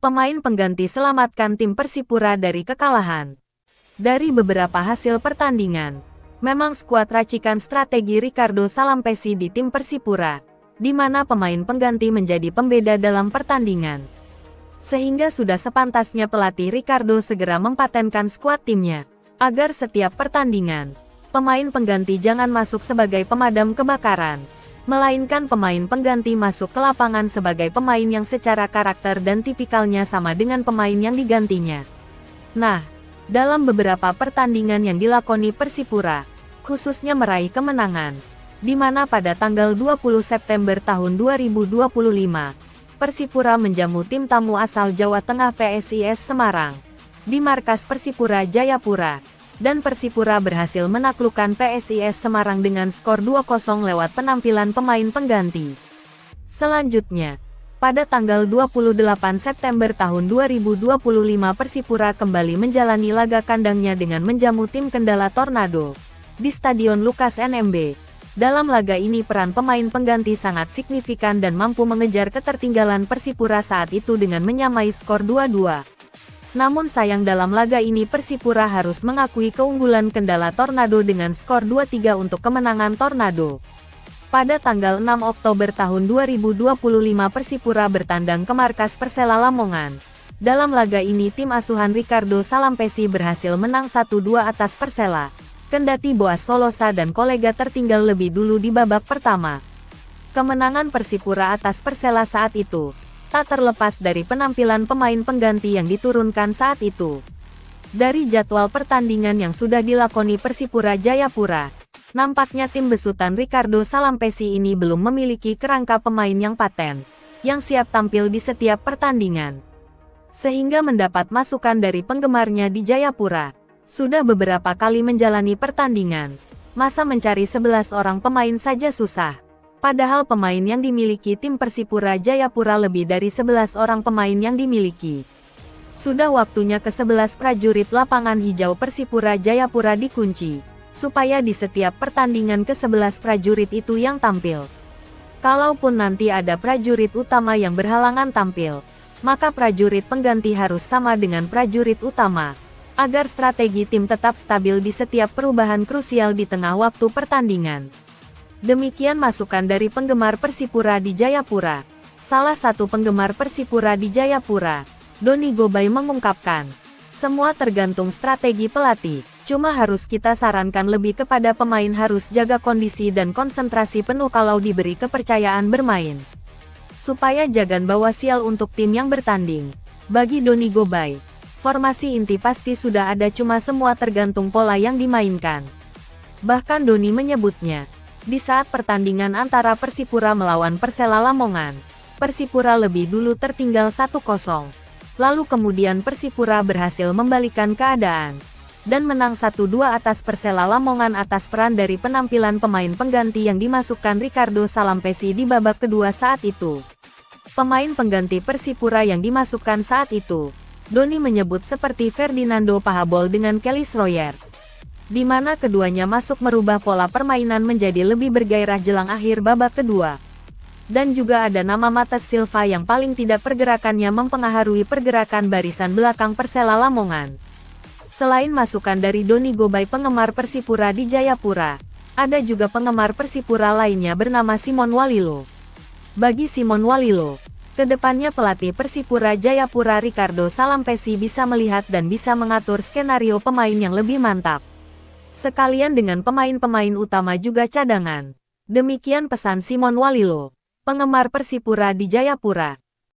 pemain pengganti selamatkan tim Persipura dari kekalahan. Dari beberapa hasil pertandingan, memang skuad racikan strategi Ricardo Salampessy di tim Persipura, di mana pemain pengganti menjadi pembeda dalam pertandingan. Sehingga sudah sepantasnya pelatih Ricardo segera mempatenkan skuad timnya, agar setiap pertandingan, pemain pengganti jangan masuk sebagai pemadam kebakaran, melainkan pemain pengganti masuk ke lapangan sebagai pemain yang secara karakter dan tipikalnya sama dengan pemain yang digantinya. Nah, dalam beberapa pertandingan yang dilakoni Persipura, khususnya meraih kemenangan, di mana pada tanggal 20 September tahun 2025, Persipura menjamu tim tamu asal Jawa Tengah PSIS Semarang, di markas Persipura Jayapura, dan Persipura berhasil menaklukkan PSIS Semarang dengan skor 2-0 lewat penampilan pemain pengganti. Selanjutnya, pada tanggal 28 September tahun 2025 Persipura kembali menjalani laga kandangnya dengan menjamu tim Kendala Tornado di Stadion Lukas NMB. Dalam laga ini peran pemain pengganti sangat signifikan dan mampu mengejar ketertinggalan Persipura saat itu dengan menyamai skor 2-2. Namun sayang dalam laga ini Persipura harus mengakui keunggulan Kendala Tornado dengan skor 2-3 untuk kemenangan Tornado. Pada tanggal 6 Oktober tahun 2025 Persipura bertandang ke markas Persela Lamongan. Dalam laga ini tim asuhan Ricardo Salampessy berhasil menang 1-2 atas Persela, kendati Boas Solosa dan kolega tertinggal lebih dulu di babak pertama. Kemenangan Persipura atas Persela saat itu tak terlepas dari penampilan pemain pengganti yang diturunkan saat itu. Dari jadwal pertandingan yang sudah dilakoni Persipura Jayapura, nampaknya tim besutan Ricardo Salampessy ini belum memiliki kerangka pemain yang paten, yang siap tampil di setiap pertandingan. Sehingga mendapat masukan dari penggemarnya di Jayapura, sudah beberapa kali menjalani pertandingan, masa mencari 11 orang pemain saja susah. Padahal pemain yang dimiliki tim Persipura Jayapura lebih dari 11 orang pemain yang dimiliki. Sudah waktunya ke-11 prajurit lapangan hijau Persipura Jayapura dikunci, supaya di setiap pertandingan ke-11 prajurit itu yang tampil. Kalaupun nanti ada prajurit utama yang berhalangan tampil, maka prajurit pengganti harus sama dengan prajurit utama, agar strategi tim tetap stabil di setiap perubahan krusial di tengah waktu pertandingan. Demikian masukan dari penggemar Persipura di Jayapura. Salah satu penggemar Persipura di Jayapura, Doni Gobay mengungkapkan, semua tergantung strategi pelatih. Cuma harus kita sarankan lebih kepada pemain harus jaga kondisi dan konsentrasi penuh kalau diberi kepercayaan bermain. Supaya jagan bawa sial untuk tim yang bertanding. Bagi Doni Gobay, formasi inti pasti sudah ada cuma semua tergantung pola yang dimainkan. Bahkan Doni menyebutnya, di saat pertandingan antara Persipura melawan Persela Lamongan, Persipura lebih dulu tertinggal 1-0. Lalu kemudian Persipura berhasil membalikan keadaan dan menang 1-2 atas Persela Lamongan atas peran dari penampilan pemain pengganti yang dimasukkan Ricardo Salampessy di babak kedua saat itu. Pemain pengganti Persipura yang dimasukkan saat itu, Doni menyebut seperti Ferdinando Pahabol dengan Kelly Schroyer, di mana keduanya masuk merubah pola permainan menjadi lebih bergairah jelang akhir babak kedua. Dan juga ada nama Matheus Silva yang paling tidak pergerakannya mempengaruhi pergerakan barisan belakang Persela Lamongan. Selain masukan dari Doni Gobay penggemar Persipura di Jayapura, ada juga penggemar Persipura lainnya bernama Simon Walilo. Bagi Simon Walilo, kedepannya pelatih Persipura Jayapura Ricardo Salampessy bisa melihat dan bisa mengatur skenario pemain yang lebih mantap. Sekalian dengan pemain-pemain utama juga cadangan. Demikian pesan Simon Walilo, penggemar Persipura di Jayapura.